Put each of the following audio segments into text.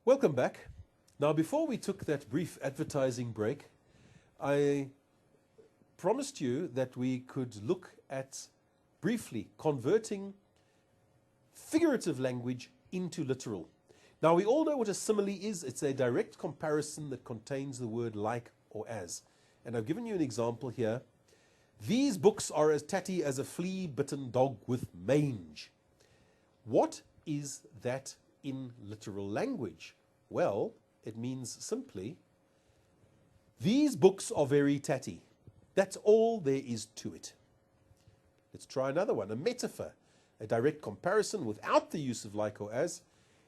Welcome back. Now, before we took that brief advertising break, I promised you that we could look at briefly converting figurative language into literal. Now, we all know what a simile is. It's a direct comparison that contains the word like or as. And I've given you an example here. These books are as tatty as a flea-bitten dog with mange. What is that in literal language? Well, it means simply, these books are very tatty. That's all there is to it. Let's try another one, a metaphor, a direct comparison without the use of like or as.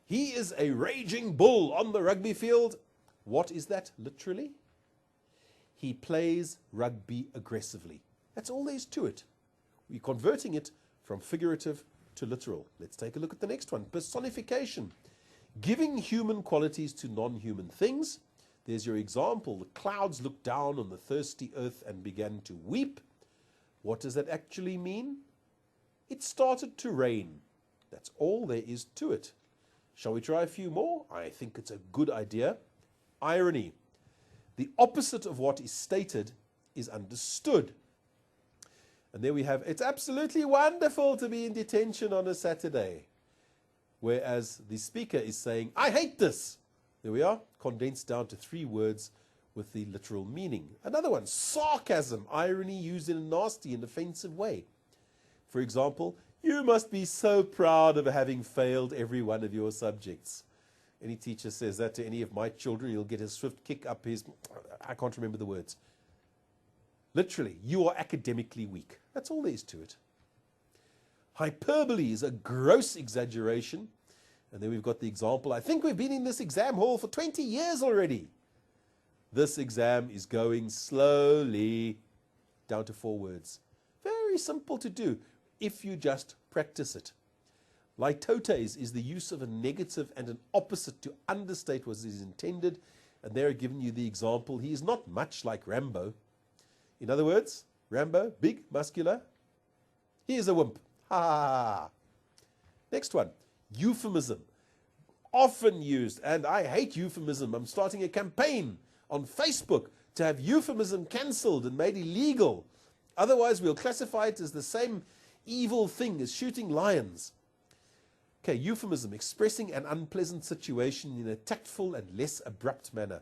He is a raging bull on the rugby field. What is that literally? He plays rugby aggressively. That's all there is to it. We're converting it from figurative to literal. Let's take a look at the next one. Personification. Giving human qualities to non-human things. There's your example. The clouds looked down on the thirsty earth and began to weep. What does that actually mean? It started to rain. That's all there is to it. Shall we try a few more? I think it's a good idea. Irony. The opposite of what is stated is understood. And there we have, it's absolutely wonderful to be in detention on a Saturday. Whereas the speaker is saying, I hate this. There we are, condensed down to 3 words with the literal meaning. Another one, sarcasm, irony used in a nasty and offensive way. For example, you must be so proud of having failed every one of your subjects. Any teacher says that to any of my children, you'll get a swift kick up his, I can't remember the words. Literally, you are academically weak. That's all there is to it. Hyperbole is a gross exaggeration. And then we've got the example. I think we've been in this exam hall for 20 years already. This exam is going slowly, down to 4 words. Very simple to do if you just practice it. Litotes is the use of a negative and an opposite to understate what is intended. And there I've given you the example. He is not much like Rambo. In other words, Rambo, big, muscular. He is a wimp. Ha ha ha. Next one, euphemism. Often used, and I hate euphemism. I'm starting a campaign on Facebook to have euphemism cancelled and made illegal. Otherwise, we'll classify it as the same evil thing as shooting lions. Okay, euphemism, expressing an unpleasant situation in a tactful and less abrupt manner.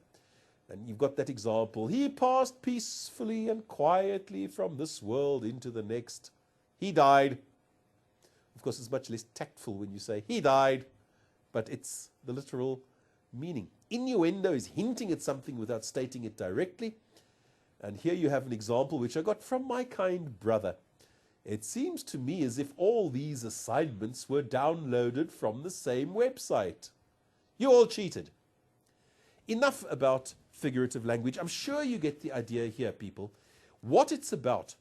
And you've got that example. He passed peacefully and quietly from this world into the next. He died. Of course, it's much less tactful when you say he died, but it's the literal meaning. Innuendo is hinting at something without stating it directly. And here you have an example which I got from my kind brother. It seems to me as if all these assignments were downloaded from the same website. You all cheated. Enough about figurative language. I'm sure you get the idea here, people. What it's about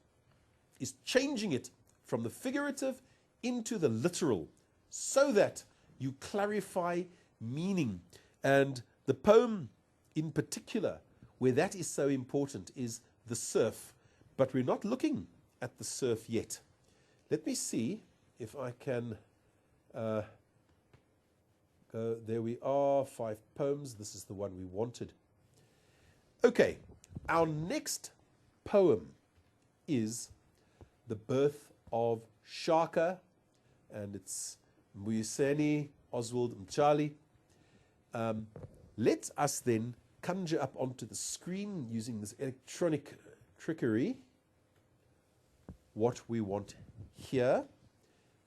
is changing it from the figurative into the literal so that you clarify meaning. And the poem in particular, where that is so important, is The Surf. But we're not looking at the surf yet. Let me see if I can go. There we are, 5 poems. This is the one we wanted. Okay, our next poem is The Birth of Shaka, and it's Mbuyiseni Oswald Mchali. Let us then conjure up onto the screen using this electronic trickery what we want here.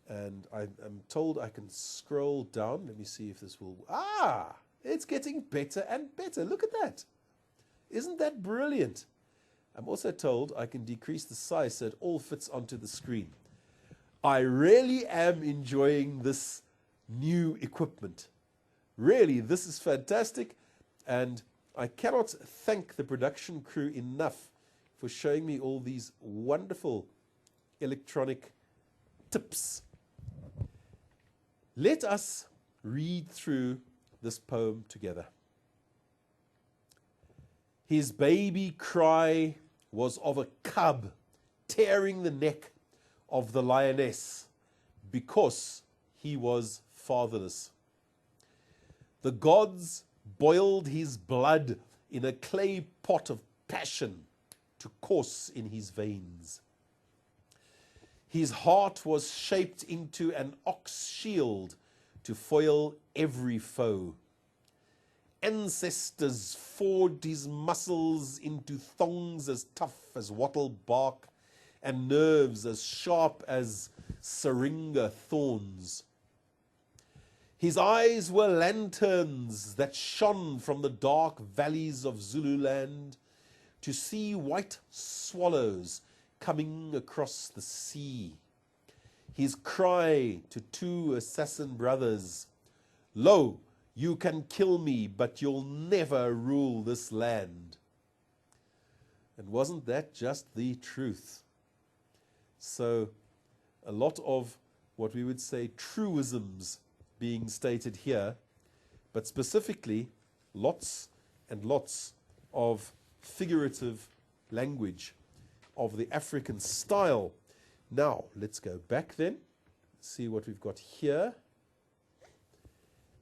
And I'm told I can scroll down. Let me see if this will... Ah! It's getting better and better. Look at that. Isn't that brilliant? I'm also told I can decrease the size so it all fits onto the screen. I really am enjoying this new equipment. Really, this is fantastic. And I cannot thank the production crew enough for showing me all these wonderful electronic tips. Let us read through this poem together. His baby cry was of a cub tearing the neck of the lioness because he was fatherless. The gods boiled his blood in a clay pot of passion to course in his veins. His heart was shaped into an ox shield to foil every foe. Ancestors forged his muscles into thongs as tough as wattle bark and nerves as sharp as syringa thorns. His eyes were lanterns that shone from the dark valleys of Zululand to see white swallows coming across the sea. His cry to two assassin brothers, "Lo, you can kill me, but you'll never rule this land." And wasn't that just the truth? So a lot of what we would say truisms being stated here, but specifically lots and lots of figurative language of the African style. Now, let's go back then, see what we've got here.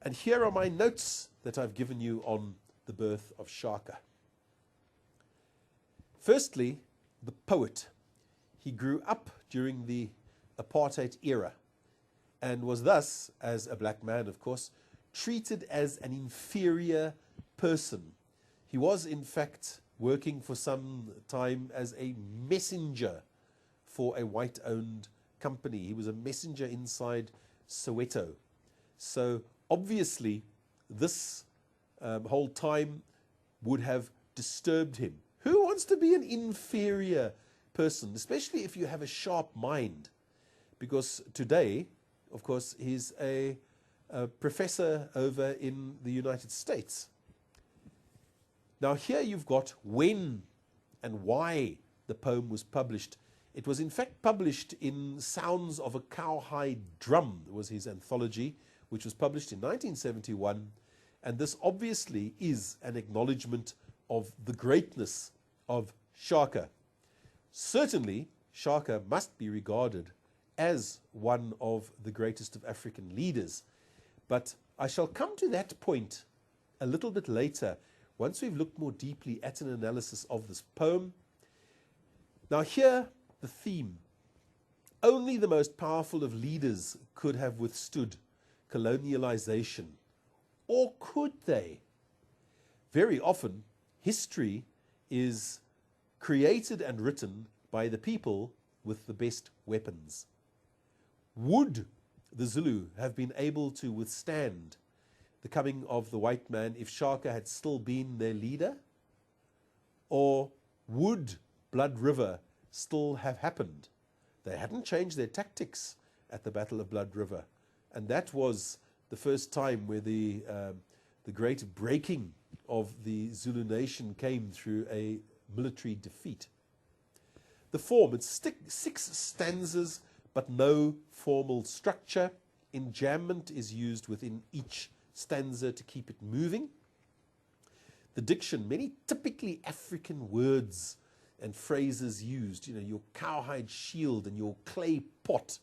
And here are my notes that I've given you on the birth of Shaka. Firstly, the poet. He grew up during the apartheid era and was thus, as a black man, of course, treated as an inferior person. He was, in fact, working for some time as a messenger for a white-owned company. He was a messenger inside Soweto. So obviously, this whole time would have disturbed him. Who wants to be an inferior person, especially if you have a sharp mind? Because today, of course, he's a professor over in the United States. Now here you've got when and why the poem was published. It was in fact published in Sounds of a Cowhide Drum. It was his anthology, which was published in 1971. And this obviously is an acknowledgement of the greatness of Shaka. Certainly, Shaka must be regarded as one of the greatest of African leaders. But I shall come to that point a little bit later, once we've looked more deeply at an analysis of this poem. Now here, the theme. Only the most powerful of leaders could have withstood colonialization. Or could they? Very often, history is created and written by the people with the best weapons. Would the Zulu have been able to withstand the coming of the white man if Shaka had still been their leader? Or would Blood River still have happened? They hadn't changed their tactics at the Battle of Blood River. And that was the first time where the great breaking of the Zulu nation came through a military defeat. The form, it's 6 stanzas, but no formal structure. Enjambment is used within each stanza to keep it moving. The diction, many typically African words and phrases used, your cowhide shield and your clay pot,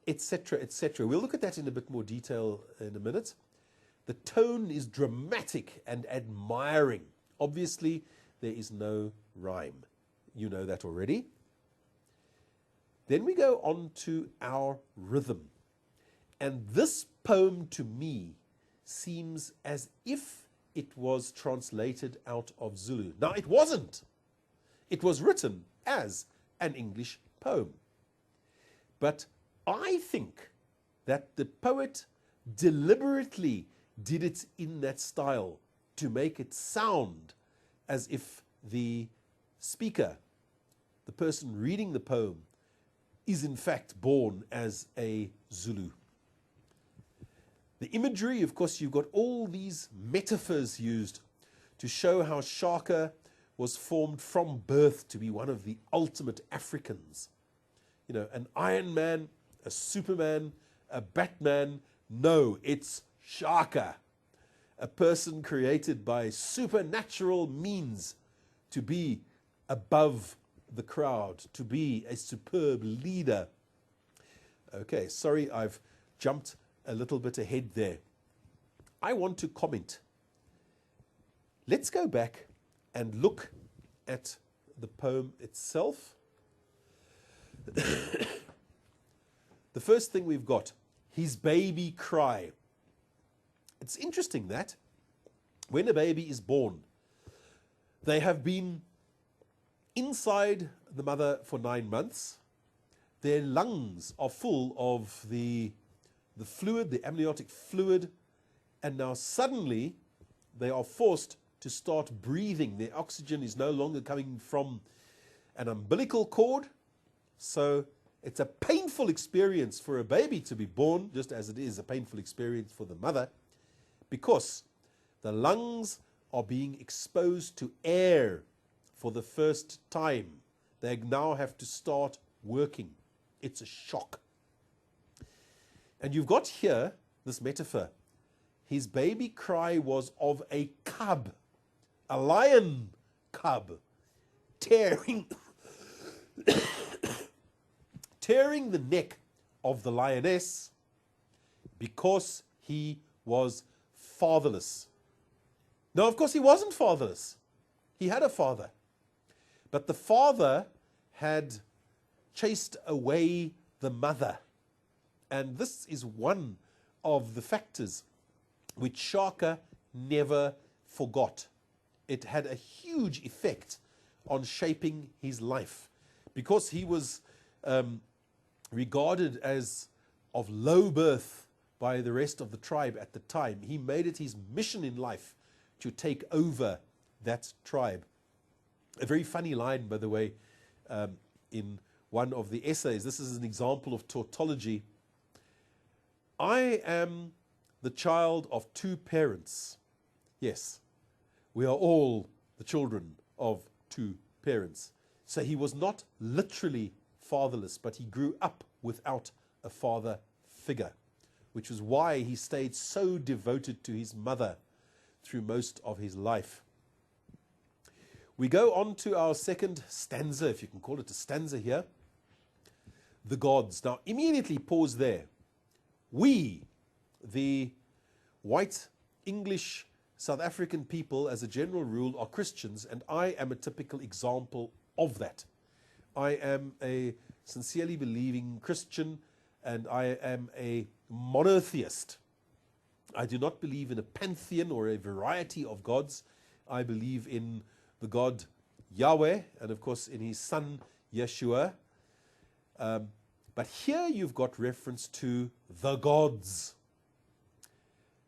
etc., etc. We'll look at that in a bit more detail in a minute. The tone is dramatic and admiring. Obviously, there is no rhyme. You know that already. Then we go on to our rhythm. And this poem to me seems as if it was translated out of Zulu. Now, it wasn't. It was written as an English poem. But I think that the poet deliberately did it in that style to make it sound as if the speaker, the person reading the poem, is in fact born as a Zulu. The imagery, of course, you've got all these metaphors used to show how Shaka was formed from birth to be one of the ultimate Africans. An Iron Man, a Superman, a Batman. No, it's Shaka, a person created by supernatural means to be above the crowd, to be a superb leader. Okay, sorry, I've jumped a little bit ahead there. I want to comment. Let's go back and look at the poem itself. The first thing we've got, his baby cry. It's interesting that when a baby is born, they have been inside the mother for 9 months. Their lungs are full of the fluid, the amniotic fluid, and now suddenly they are forced to start breathing. Their oxygen is no longer coming from an umbilical cord. So it's a painful experience for a baby to be born, just as it is a painful experience for the mother, because the lungs are being exposed to air for the first time. They now have to start working. It's a shock. And you've got here this metaphor. His baby cry was of a cub, a lion cub, tearing tearing the neck of the lioness because he was fatherless. Now, of course, he wasn't fatherless. He had a father. But the father had chased away the mother. And this is one of the factors which Shaka never forgot. It had a huge effect on shaping his life. Because he was regarded as of low birth by the rest of the tribe at the time, he made it his mission in life to take over that tribe. A very funny line, by the way, in one of the essays. This is an example of tautology. I am the child of 2 parents. Yes, we are all the children of 2 parents. So he was not literally fatherless, but he grew up without a father figure, which was why he stayed so devoted to his mother through most of his life. We go on to our second stanza, if you can call it a stanza here. The gods. Now, immediately pause there. We, the white English South African people, as a general rule, are Christians, and I am a typical example of that. I am a sincerely believing Christian, and I am a monotheist. I do not believe in a pantheon or a variety of gods. I believe in the God Yahweh, and of course in his son Yeshua. But here you've got reference to the gods.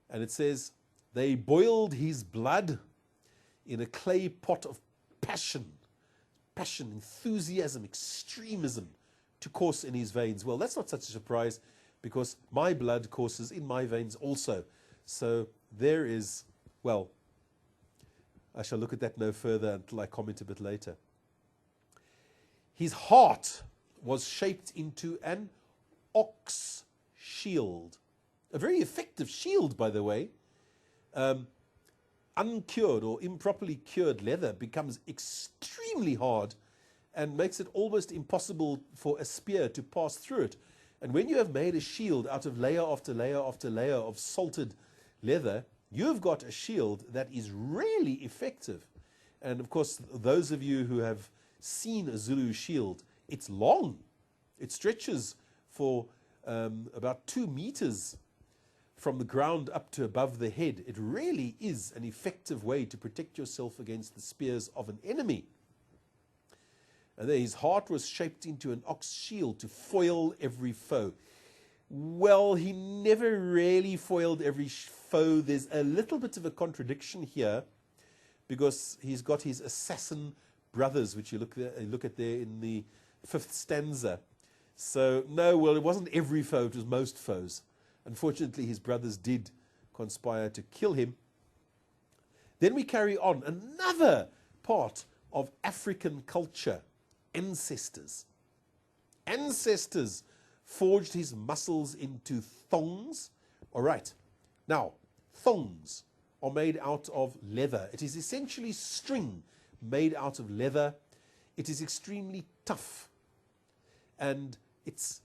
And it says, they boiled his blood in a clay pot of passion. Passion, enthusiasm, extremism to course in his veins. Well, that's not such a surprise, because my blood courses in my veins also. So there is, well, I shall look at that no further until I comment a bit later. His heart was shaped into an ox shield. A very effective shield, by the way. Uncured or improperly cured leather becomes extremely hard and makes it almost impossible for a spear to pass through it. And when you have made a shield out of layer after layer after layer of salted leather, you've got a shield that is really effective. And of course, those of you who have seen a Zulu shield, it's long. It stretches for about 2 meters from the ground up to above the head. It really is an effective way to protect yourself against the spears of an enemy. And there, his heart was shaped into an ox shield to foil every foe. Well, he never really foiled every foe. There's a little bit of a contradiction here, because he's got his assassin brothers, which you look at there in the 5th stanza. So, no, well, it wasn't every foe, it was most foes. Unfortunately, his brothers did conspire to kill him. Then we carry on. Another part of African culture, ancestors. Ancestors forged his muscles into thongs. All right. Now, thongs are made out of leather. It is essentially string made out of leather. It is extremely tough. And it's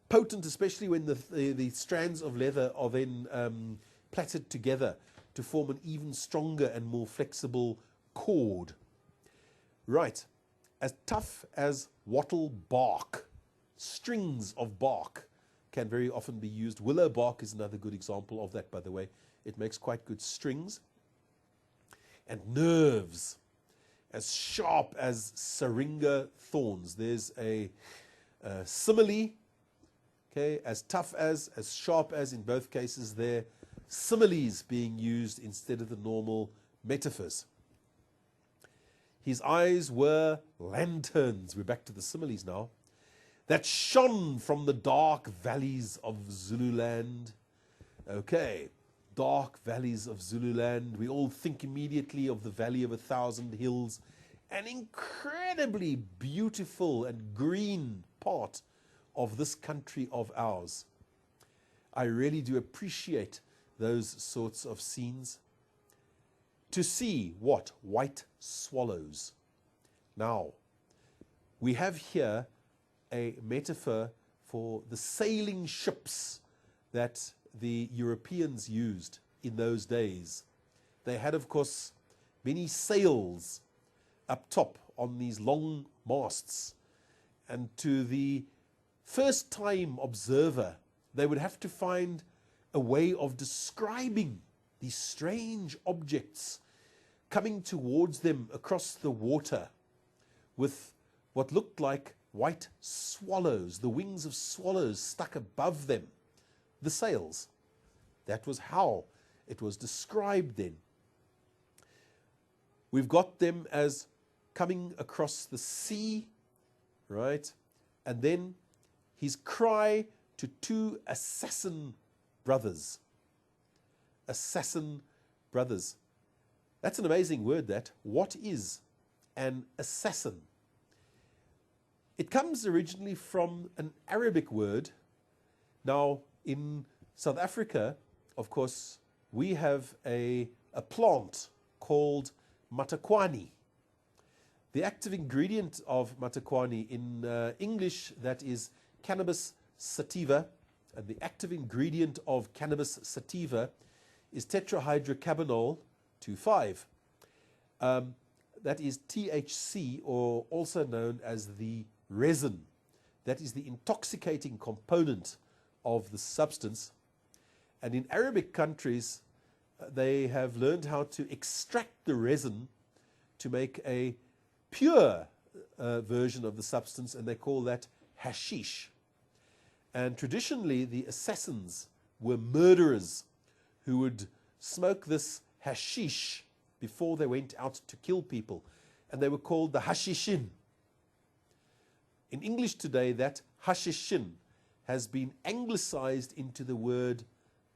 potent, especially when the strands of leather are then plaited together to form an even stronger and more flexible cord. Right, as tough as wattle bark, strings of bark can very often be used. Willow bark is another good example of that, by the way. It makes quite good strings. And nerves, as sharp as syringa thorns. There's a simile, okay, as tough as sharp as, in both cases there, similes being used instead of the normal metaphors. His eyes were lanterns, we're back to the similes now, that shone from the dark valleys of Zululand. Okay, dark valleys of Zululand. We all think immediately of the Valley of 1,000 Hills, an incredibly beautiful and green part of this country of ours. I really do appreciate those sorts of scenes. To see what? White swallows. Now, we have here a metaphor for the sailing ships that the Europeans used in those days. They had, of course, many sails up top on these long masts. And to the first-time observer, they would have to find a way of describing these strange objects coming towards them across the water with what looked like white swallows, the wings of swallows stuck above them, the sails. That was how it was described then. We've got them as coming across the sea, right? And then his cry to two assassin brothers. Assassin brothers. That's an amazing word, that. What is an assassin? It comes originally from an Arabic word. Now, in South Africa, of course, we have a plant called matakwani. The active ingredient of matakwani, in English, that is cannabis sativa, and the active ingredient of cannabis sativa is tetrahydrocannabinol 2,5. That is THC, or also known as the resin. That is the intoxicating component of the substance. And in Arabic countries, they have learned how to extract the resin to make a pure version of the substance, and they call that hashish. And traditionally, the assassins were murderers who would smoke this hashish before they went out to kill people, and they were called the hashishin. In English today, that hashishin has been anglicized into the word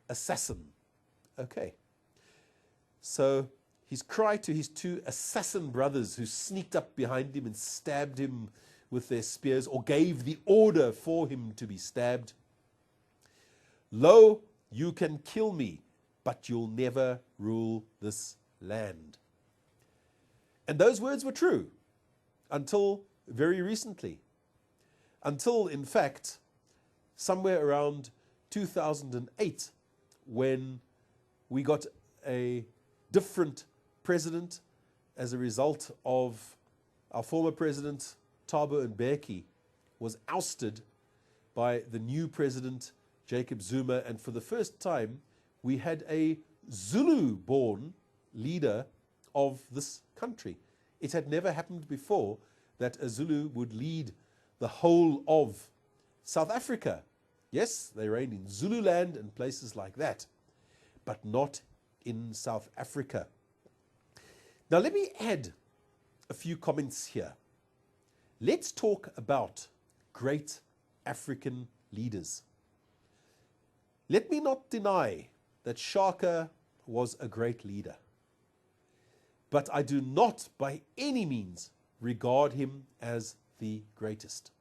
assassin. Okay. So his cry to his two assassin brothers who sneaked up behind him and stabbed him with their spears, or gave the order for him to be stabbed. Lo, you can kill me, but you'll never rule this land. And those words were true until very recently. Until, in fact, somewhere around 2008, when we got a different president as a result of our former president, Thabo Mbeki, was ousted by the new president, Jacob Zuma, and for the first time, we had a Zulu-born leader of this country. It had never happened before that a Zulu would lead the whole of South Africa. Yes, they reigned in Zululand and places like that, but not in South Africa. Now let me add a few comments here. Let's talk about great African leaders. Let me not deny that Shaka was a great leader, but I do not by any means regard him as the greatest.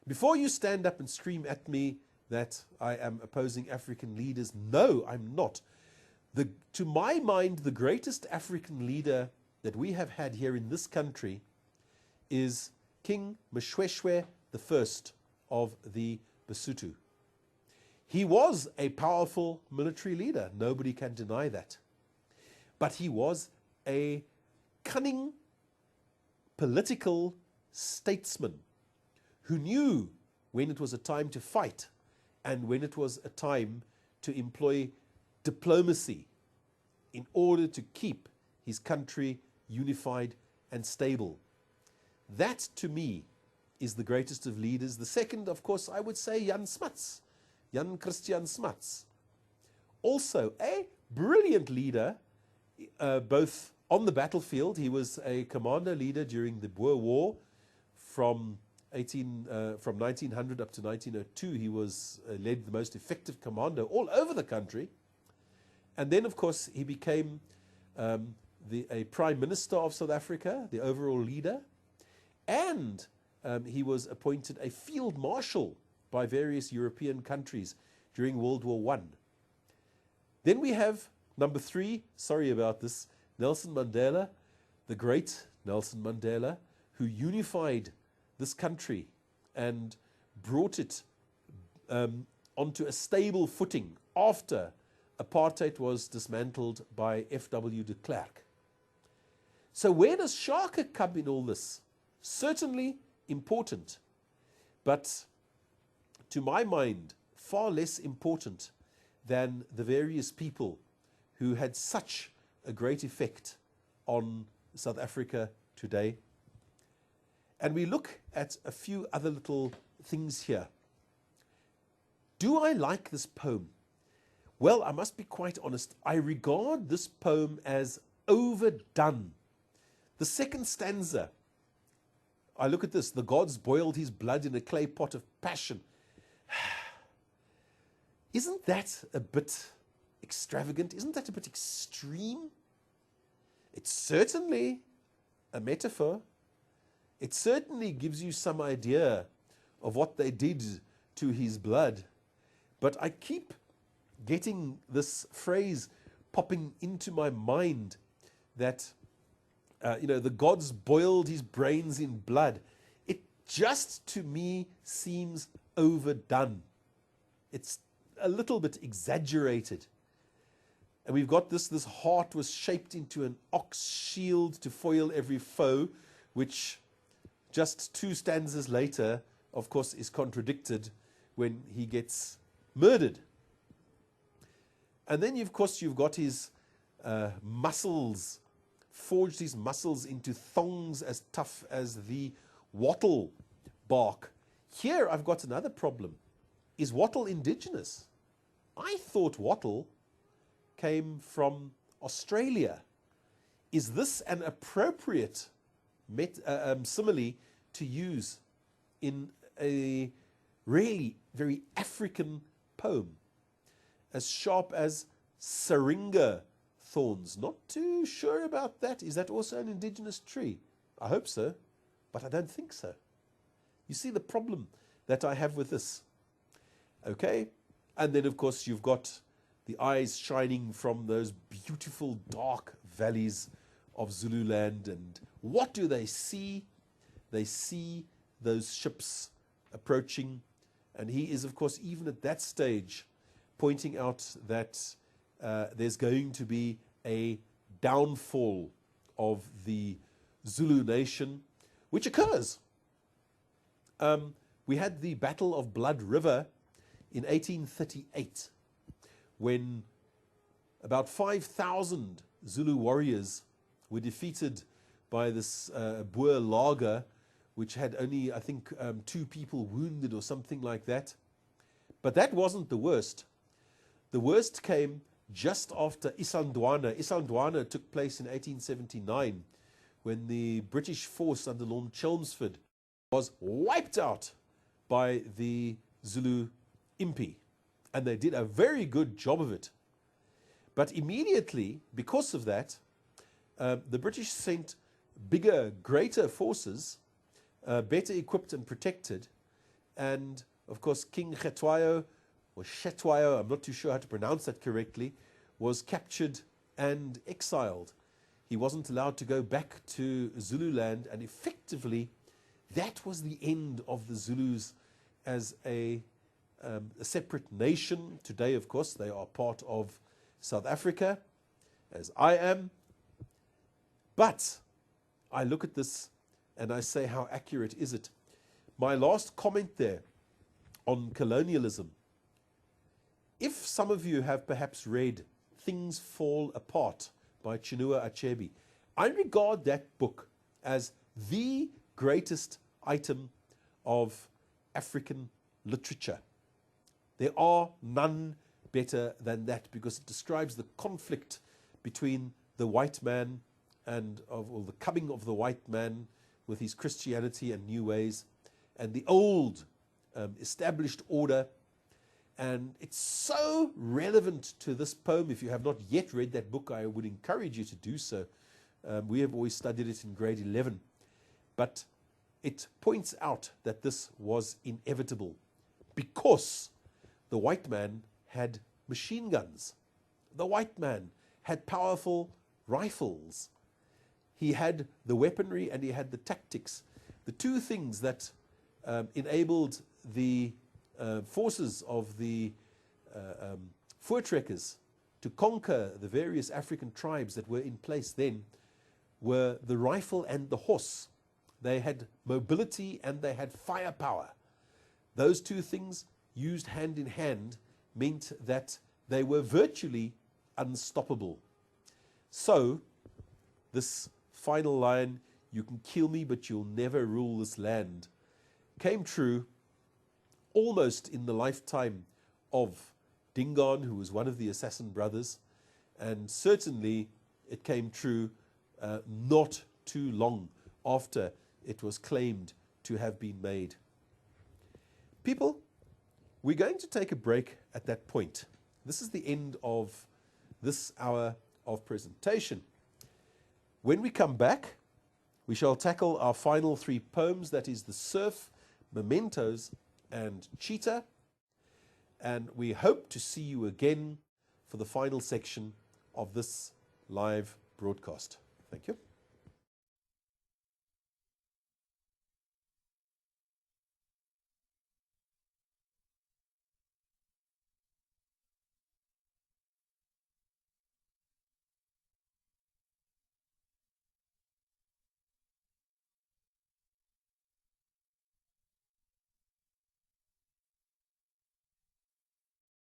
Before you stand up and scream at me that I am opposing African leaders, no, I'm not. To my mind, the greatest African leader that we have had here in this country is King Moshoeshoe I of the Basotho. He was a powerful military leader. Nobody can deny that. But he was a cunning political statesman who knew when it was a time to fight and when it was a time to employ diplomacy in order to keep his country unified and stable. That, to me, is the greatest of leaders. The second, of course, I would say Jan Smuts, Jan Christian Smuts. Also a brilliant leader, both on the battlefield. He was a commander leader during the Boer War from 1900 up to 1902. He was led the most effective commando all over the country. And then, of course, he became a Prime Minister of South Africa, the overall leader. And he was appointed a Field Marshal by various European countries during World War I. Then we have number 3, sorry about this, Nelson Mandela, the great Nelson Mandela, who unified this country and brought it onto a stable footing after apartheid was dismantled by F.W. de Klerk. So where does Shaka come in all this? Certainly important, but to my mind, far less important than the various people who had such a great effect on South Africa today. And we look at a few other little things here. Do I like this poem? Well, I must be quite honest. I regard this poem as overdone. The second stanza, I look at this, the gods boiled his blood in a clay pot of passion. Isn't that a bit extravagant? Isn't that a bit extreme? It's certainly a metaphor. It certainly gives you some idea of what they did to his blood. But I keep getting this phrase popping into my mind that, the gods boiled his brains in blood. It just, to me, seems overdone. It's a little bit exaggerated. And we've got this heart was shaped into an ox shield to foil every foe, which just 2 stanzas later, of course, is contradicted when he gets murdered. And then, of course, you've got his muscles, forged his muscles into thongs as tough as the wattle bark. Here I've got another problem. Is wattle indigenous? I thought wattle came from Australia. Is this an appropriate simile to use in a really very African poem? As sharp as syringa thorns. Not too sure about that. Is that also an indigenous tree? I hope so, but I don't think so. You see the problem that I have with this. Okay, and then of course you've got the eyes shining from those beautiful dark valleys of Zululand, and what do they see? They see those ships approaching, and he is of course even at that stage pointing out that there's going to be a downfall of the Zulu nation, which occurs. We had the Battle of Blood River in 1838, when about 5,000 Zulu warriors were defeated by this Boer laager, which had only, I think, 2 people wounded or something like that. But that wasn't the worst. The worst came just after Isandlwana. Isandlwana took place in 1879, when the British force under Lord Chelmsford was wiped out by the Zulu impi. And they did a very good job of it. But immediately, because of that, the British sent bigger, greater forces, better equipped and protected. And, of course, King Cetshwayo, or Cetshwayo, I'm not too sure how to pronounce that correctly, was captured and exiled. He wasn't allowed to go back to Zululand, and effectively, that was the end of the Zulus as a a separate nation. Today, of course, they are part of South Africa, as I am. But I look at this and I say, how accurate is it? My last comment there on colonialism. If some of you have perhaps read Things Fall Apart by Chinua Achebe, I regard that book as the greatest item of African literature. There are none better than that, because it describes the conflict between the white man and the coming of the white man with his Christianity and new ways, and the old established order. And it's so relevant to this poem. If you have not yet read that book, I would encourage you to do so. We have always studied it in grade 11. But it points out that this was inevitable because the white man had machine guns. The white man had powerful rifles. He had the weaponry and he had the tactics. The two things that enabled the forces of the Voortrekkers to conquer the various African tribes that were in place then were the rifle and the horse. They had mobility and they had firepower. Those two things used hand in hand meant that they were virtually unstoppable. So this final line, "You can kill me but you'll never rule this land," came true almost in the lifetime of Dingaan, who was one of the assassin brothers, and certainly it came true not too long after it was claimed to have been made. People, we're going to take a break at that point. This is the end of this hour of presentation. When we come back, we shall tackle our final three poems, that is The Surf, Mementos, and Cheetah. And we hope to see you again for the final section of this live broadcast. Thank you.